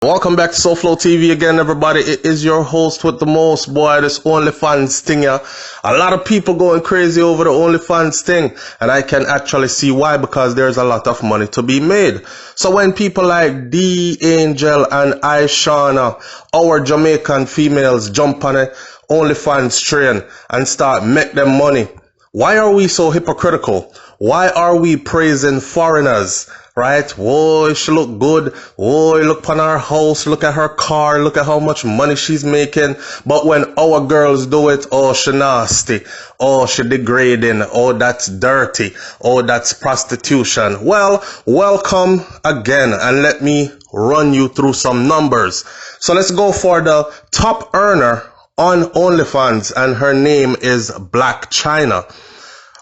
Welcome back to SouFLoTV again, everybody. It is your host with the most, boy, this OnlyFans thing here. A lot of people going crazy over the OnlyFans thing, and I can actually see why, because there's a lot of money to be made. So when people like Dangel and Ishawna, our Jamaican females, jump on it OnlyFans train and start make them money, why are we so hypocritical? Why are we praising foreigners? Right? Whoa, she look good. Whoa, look on her house. Look at her car. Look at how much money she's making. But when our girls do it, oh, she nasty. Oh, she degrading. Oh, that's dirty. Oh, that's prostitution. Well, welcome again, and let me run you through some numbers. So let's go for the top earner on OnlyFans, and her name is Blac Chyna.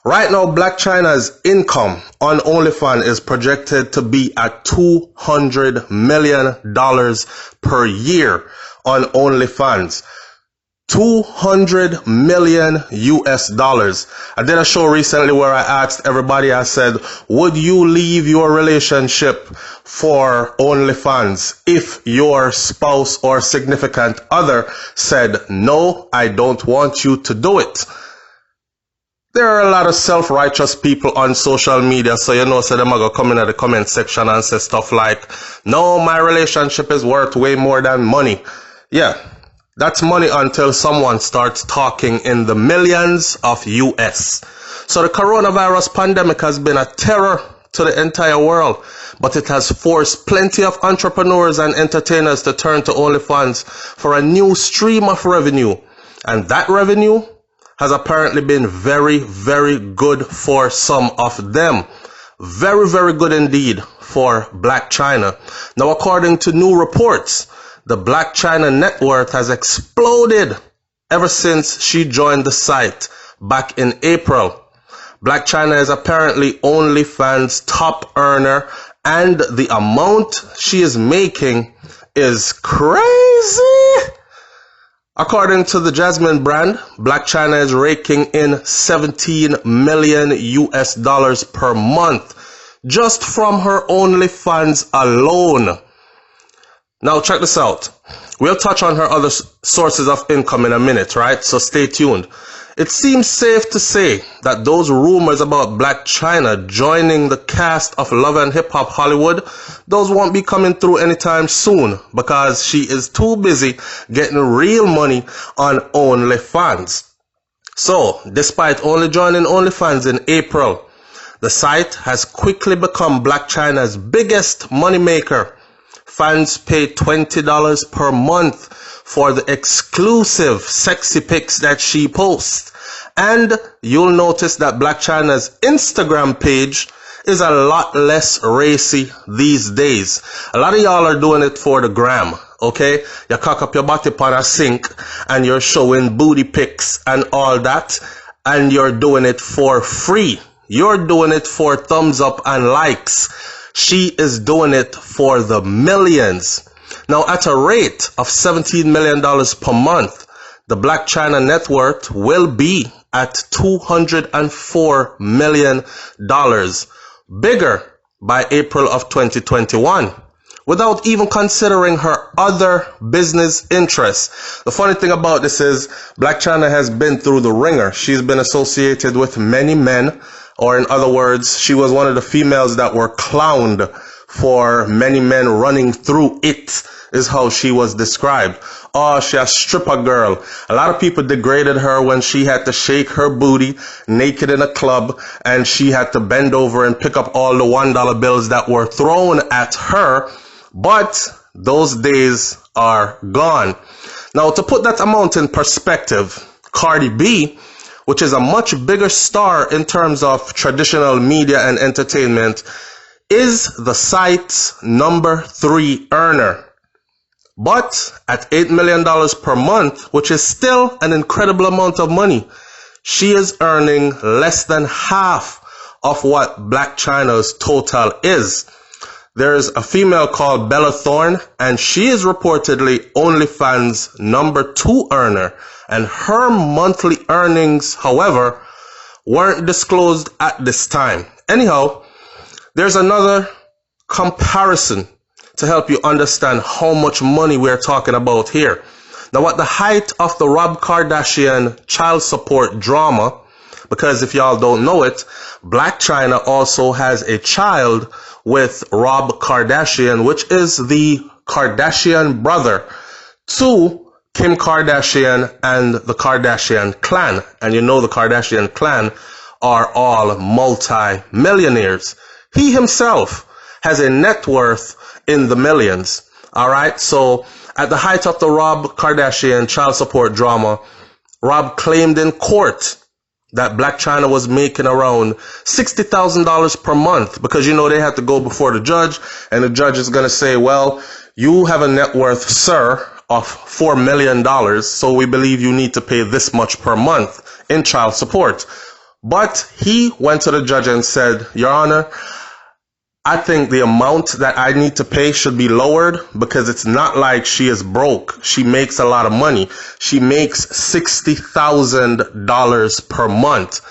Right now, Blac Chyna's income on OnlyFans is projected to be at $200 million per year on OnlyFans. 200 million US dollars. I did a show recently where I asked everybody, I said, would you leave your relationship for OnlyFans if your spouse or significant other said, no, I don't want you to do it? There are a lot of self-righteous people on social media, so you know, so them are going to come in at the comment section and say stuff like, no, my relationship is worth way more than money. Yeah, that's money until someone starts talking in the millions of US. So the coronavirus pandemic has been a terror to the entire world, but it has forced plenty of entrepreneurs and entertainers to turn to OnlyFans for a new stream of revenue. And that revenue has apparently been very, very good for some of them. Very, very good indeed for Blac Chyna. Now, according to new reports, the Blac Chyna net worth has exploded ever since she joined the site back in April. Blac Chyna is apparently OnlyFans' top earner, and the amount she is making is crazy. According to the Jasmine brand, Blac Chyna is raking in 17 million US dollars per month just from her OnlyFans alone. Now check this out. We'll touch on her other sources of income in a minute, right? So stay tuned. It seems safe to say that those rumors about Blac Chyna joining the cast of Love and Hip Hop Hollywood, those won't be coming through anytime soon, because she is too busy getting real money on OnlyFans. So, despite only joining OnlyFans in April, the site has quickly become Blac Chyna's biggest moneymaker. Fans pay $20 per month for the exclusive sexy pics that she posts. And you'll notice that Blac Chyna's Instagram page is a lot less racy these days. A lot of y'all are doing it for the gram, okay? You cock up your body upon a sink and you're showing booty pics and all that, and you're doing it for free. You're doing it for thumbs up and likes. She is doing it for the millions. Now, at a rate of $17 million per month, the Blac Chyna net worth will be at $204 million, bigger by April of 2021, without even considering her other business interests. The funny thing about this is Blac Chyna has been through the ringer. She's been associated with many men, or in other words, she was one of the females that were clowned for many men running through it, is how she was described. Oh, she a stripper girl. A lot of people degraded her when she had to shake her booty naked in a club, and she had to bend over and pick up all the $1 bills that were thrown at her. But those days are gone. Now, to put that amount in perspective, Cardi B, which is a much bigger star in terms of traditional media and entertainment, is the site's number 3 earner. But at $8 million per month, which is still an incredible amount of money, she is earning less than half of what Blac Chyna's total is. There's a female called Bella Thorne, and she is reportedly OnlyFans' number 2 earner, and her monthly earnings, however, weren't disclosed at this time. Anyhow, there's another comparison to help you understand how much money we're talking about here. Now, at the height of the Rob Kardashian child support drama, because if y'all don't know it, Blac Chyna also has a child with Rob Kardashian, which is the Kardashian brother to Kim Kardashian and the Kardashian clan. And you know the Kardashian clan are all multi-millionaires. He himself has a net worth in the millions. All right. So at the height of the Rob Kardashian child support drama, Rob claimed in court that Blac Chyna was making around $60,000 per month, because, you know, they had to go before the judge, and the judge is going to say, well, you have a net worth, sir, of $4 million. So we believe you need to pay this much per month in child support. But he went to the judge and said, Your Honor, I think the amount that I need to pay should be lowered, because it's not like she is broke. She makes a lot of money. She makes $60,000 per month.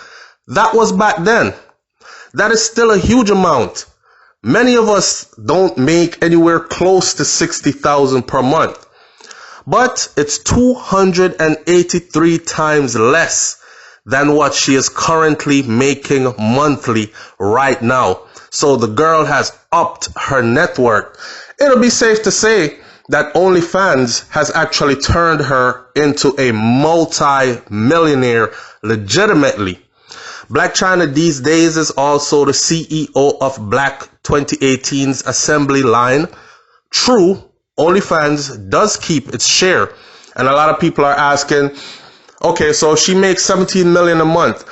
That was back then. That is still a huge amount. Many of us don't make anywhere close to $60,000 per month, but it's 283 times less than what she is currently making monthly right now. So the girl has upped her net worth. It'll be safe to say that OnlyFans has actually turned her into a multi-millionaire legitimately. Blac Chyna these days is also the CEO of Blac 2018's assembly line. True, OnlyFans does keep its share. And a lot of people are asking, okay, so she makes $17 million a month.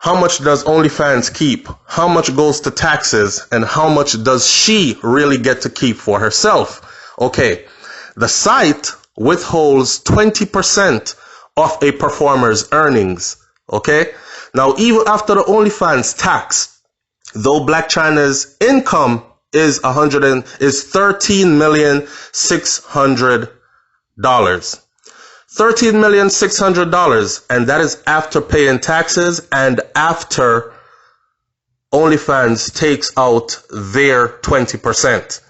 How much does OnlyFans keep? How much goes to taxes? And how much does she really get to keep for herself? Okay, the site withholds 20% of a performer's earnings. Okay, now even after the OnlyFans tax, though Blac Chyna's income is $13,600,000. $13,600,000, and that is after paying taxes and after OnlyFans takes out their 20%.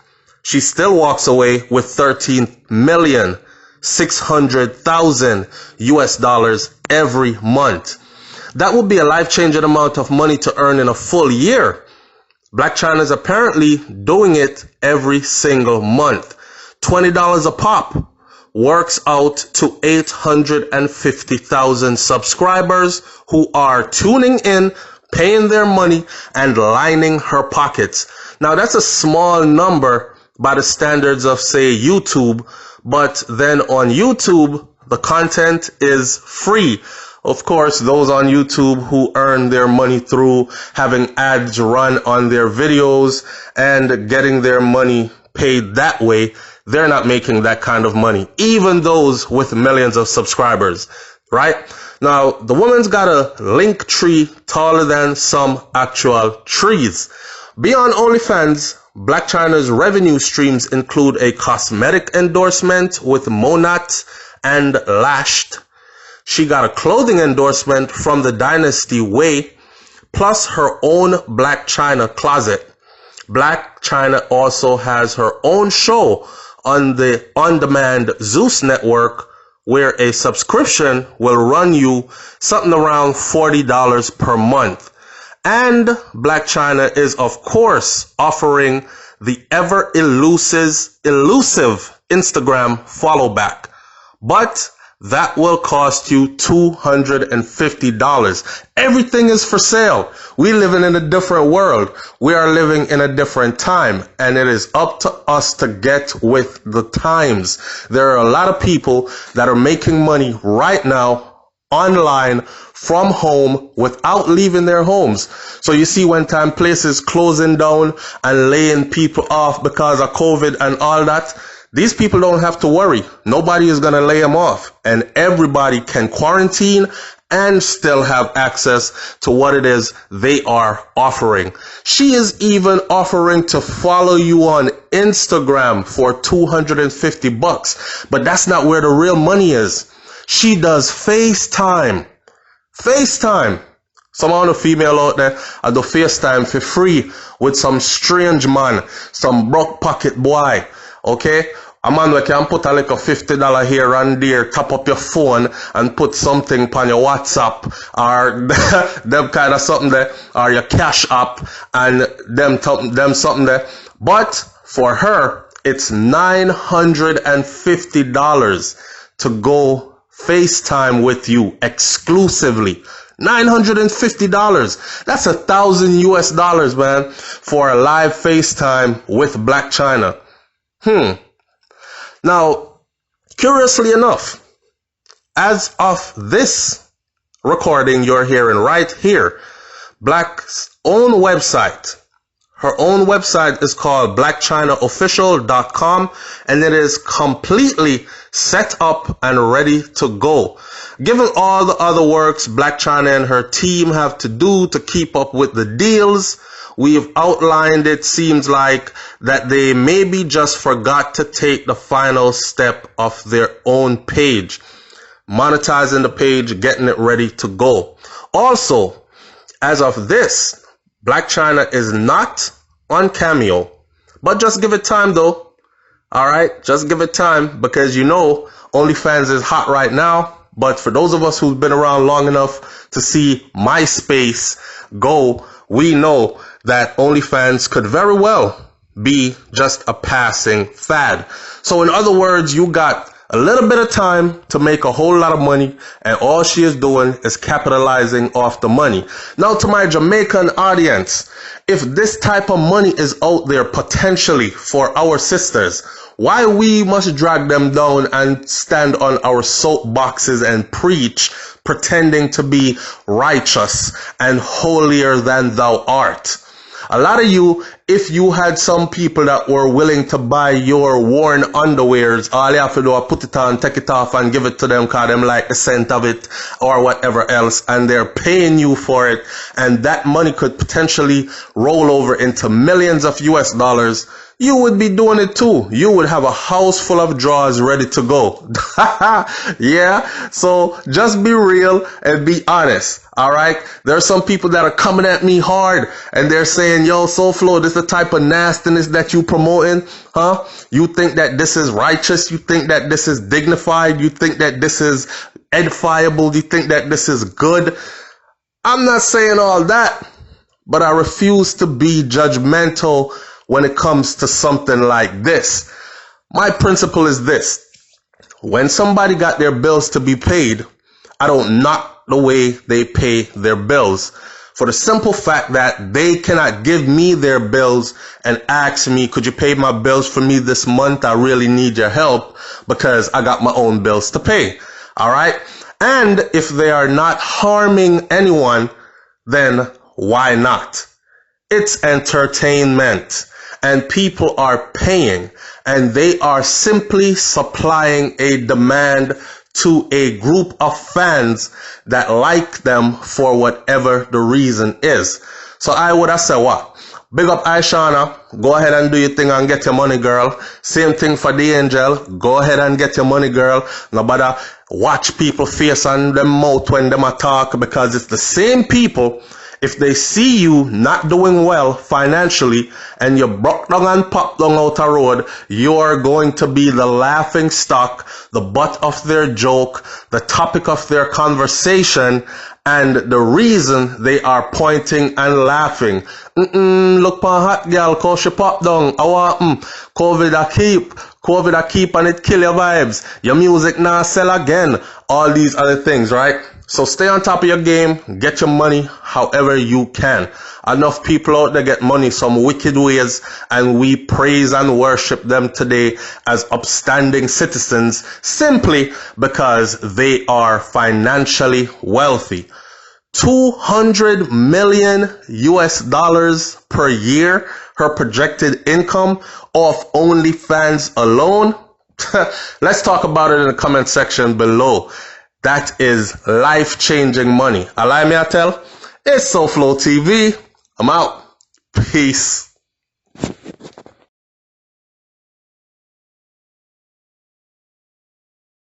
She still walks away with $13,600,000 every month. That would be a life-changing amount of money to earn in a full year. Blac Chyna is apparently doing it every single month. $20 a pop works out to 850,000 subscribers who are tuning in, paying their money, and lining her pockets. Now, that's a small number by the standards of, say, YouTube, but then on YouTube, the content is free. Of course, those on YouTube who earn their money through having ads run on their videos and getting their money paid that way, they're not making that kind of money, even those with millions of subscribers, right? Now, the woman's got a link tree taller than some actual trees. Beyond OnlyFans, Blac Chyna's revenue streams include a cosmetic endorsement with Monat and Lashed. She got a clothing endorsement from the Dynasty Way, plus her own Blac Chyna closet. Blac Chyna also has her own show on the on-demand Zeus network, where a subscription will run you something around $40 per month. And Blac Chyna is, of course, offering the ever elusive Instagram follow back. But that will cost you $250. Everything is for sale. We live in a different world. We are living in a different time, and it is up to us to get with the times. There are a lot of people that are making money right now online from home without leaving their homes. So you see, when time places closing down and laying people off because of COVID and all that, these people don't have to worry. Nobody is going to lay them off, and everybody can quarantine and still have access to what it is they are offering. She is even offering to follow you on Instagram for $250, but that's not where the real money is. She does FaceTime. FaceTime. Some of the female out there I do FaceTime for free with some strange man, some broke pocket boy. Okay? A man we can put a like a $50 here and there, top up your phone and put something on your WhatsApp or them kind of something there, or your Cash App and them something there. But for her, it's $950 to go FaceTime with you exclusively. $950. That's $1,000 man, for a live FaceTime with Blac Chyna. Now, curiously enough, as of this recording you're hearing right here, Blac's own website, her own website is called BlacChynaOfficial.com, and it is completely set up and ready to go. Given all the other works Blac Chyna and her team have to do to keep up with the deals, we've outlined it seems like that they maybe just forgot to take the final step of their own page, monetizing the page, getting it ready to go. Also, as of this, Blac Chyna is not on Cameo, but just give it time though. All right, just give it time, because you know OnlyFans is hot right now. But for those of us who've been around long enough to see MySpace go, we know that OnlyFans could very well be just a passing fad. So in other words, you got a little bit of time to make a whole lot of money, and all she is doing is capitalizing off the money. Now, to my Jamaican audience, if this type of money is out there potentially for our sisters, why we must drag them down and stand on our soapboxes and preach, pretending to be righteous and holier than thou art? A lot of you, if you had some people that were willing to buy your worn underwears, all you have to do is put it on, take it off, and give it to them because them like the scent of it or whatever else, and they're paying you for it, and that money could potentially roll over into millions of US dollars. You would be doing it too. You would have a house full of drawers ready to go. Yeah. So just be real and be honest. All right. There are some people that are coming at me hard and they're saying, yo, SouFlo, this is the type of nastiness that you promoting. Huh? You think that this is righteous? You think that this is dignified? You think that this is edifiable? You think that this is good? I'm not saying all that, but I refuse to be judgmental when it comes to something like this. My principle is this: when somebody got their bills to be paid, I don't knock the way they pay their bills, for the simple fact that they cannot give me their bills and ask me, could you pay my bills for me this month? I really need your help because I got my own bills to pay. All right. And if they are not harming anyone, then why not? It's entertainment. And people are paying, and they are simply supplying a demand to a group of fans that like them for whatever the reason is. So I would have said what? Big up Ishawna, go ahead and do your thing and get your money, girl. Same thing for Dangel, go ahead and get your money, girl. No bother watch people face on them mouth when them talk, because it's the same people. If they see you not doing well financially and you broke down and popped down out a road, you're going to be the laughing stock, the butt of their joke, the topic of their conversation, and the reason they are pointing and laughing. Look pa hot girl, cause she pop down. COVID a keep and it kill your vibes. Your music now sell again. All these other things, right? So stay on top of your game, get your money however you can. Enough people out there get money some wicked ways, and we praise and worship them today as upstanding citizens simply because they are financially wealthy. 200 million US dollars per year, her projected income off OnlyFans alone. Let's talk about it in the comment section below. That is life-changing money. Allow me to tell, it's SouFLoTV. I'm out. Peace.